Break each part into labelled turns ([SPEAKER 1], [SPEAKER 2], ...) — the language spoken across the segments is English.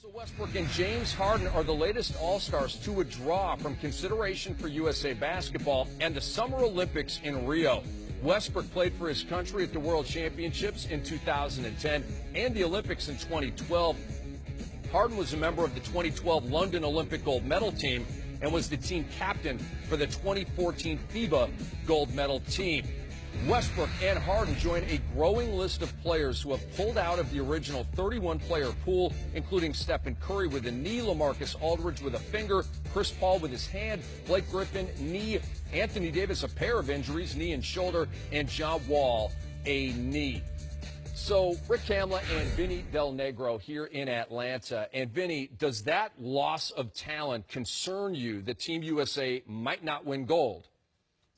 [SPEAKER 1] Russell Westbrook and James Harden are the latest All-Stars to withdraw from consideration for USA Basketball and the Summer Olympics in Rio. Westbrook played for his country at the World Championships in 2010 and the Olympics in 2012. Harden was a member of the 2012 London Olympic gold medal team and was the team captain for the 2014 FIBA gold medal team. Westbrook and Harden join a growing list of players who have pulled out of the original 31-player pool, including Stephen Curry with a knee, LaMarcus Aldridge with a finger, Chris Paul with his hand, Blake Griffin, knee, Anthony Davis, a pair of injuries, knee and shoulder, and John Wall, a knee. So Rick Kamla and Vinny Del Negro here in Atlanta. And Vinny, does that loss of talent concern you that Team USA might not win gold?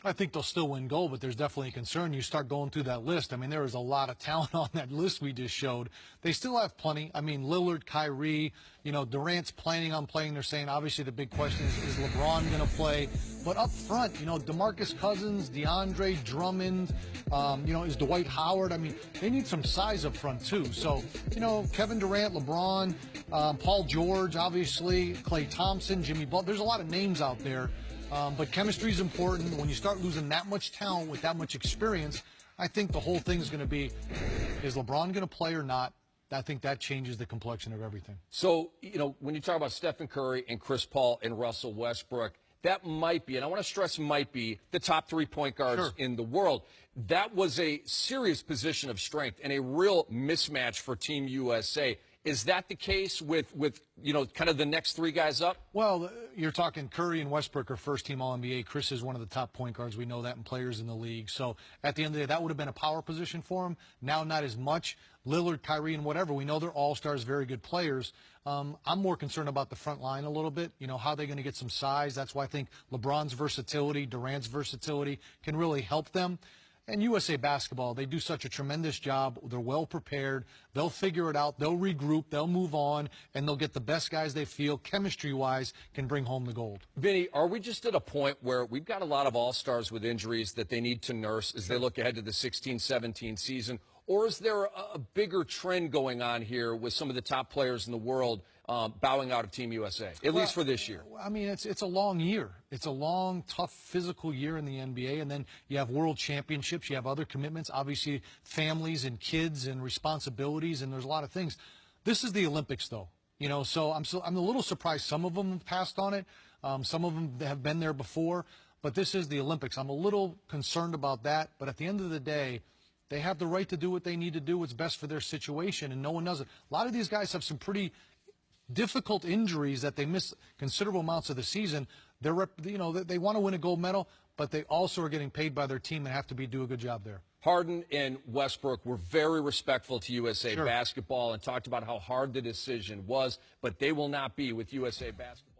[SPEAKER 2] I think they'll still win gold, but there's definitely a concern. You start going through that list. I mean, there is a lot of talent on that list we just showed. They still have plenty. I mean, Lillard, Kyrie, Durant's planning on playing. They're saying, obviously, the big question is LeBron going to play? But up front, DeMarcus Cousins, DeAndre Drummond, is Dwight Howard. I mean, they need some size up front, too. So, Kevin Durant, LeBron, Paul George, obviously, Klay Thompson, Jimmy Butler. There's a lot of names out there. But chemistry is important. When you start losing that much talent with that much experience, I think the whole thing is going to be, is LeBron going to play or not? I think that changes the complexion of everything.
[SPEAKER 1] So, when you talk about Stephen Curry and Chris Paul and Russell Westbrook, that might be, and I want to stress might be, the top 3 point guards in the world. That was a serious position of strength and a real mismatch for Team USA. Is that the case with kind of the next 3 guys up?
[SPEAKER 2] Well, you're talking Curry and Westbrook are first-team All-NBA. Chris is one of the top point guards. We know that, and players in the league. So at the end of the day, that would have been a power position for him. Now not as much. Lillard, Kyrie, and whatever. We know they're all-stars, very good players. I'm more concerned about the front line a little bit. How they're going to get some size. That's why I think LeBron's versatility, Durant's versatility can really help them. And USA Basketball, they do such a tremendous job. They're well prepared. They'll figure it out. They'll regroup. They'll move on, and they'll get the best guys they feel, chemistry-wise, can bring home the gold.
[SPEAKER 1] Vinny, are we just at a point where we've got a lot of all-stars with injuries that they need to nurse as they look ahead to the 16-17 season? Or is there a bigger trend going on here with some of the top players in the world bowing out of Team USA, at least for this year?
[SPEAKER 2] I mean, it's a long year. It's a long, tough, physical year in the NBA, and then you have world championships. You have other commitments, obviously families and kids and responsibilities, and there's a lot of things. This is the Olympics, though. So I'm a little surprised some of them have passed on it. Some of them have been there before, but this is the Olympics. I'm a little concerned about that, but at the end of the day, they have the right to do what they need to do, what's best for their situation, and no one does it. A lot of these guys have some pretty difficult injuries that they miss considerable amounts of the season. They want to win a gold medal, but they also are getting paid by their team and have to do a good job there.
[SPEAKER 1] Harden and Westbrook were very respectful to USA Basketball and talked about how hard the decision was, but they will not be with USA Basketball.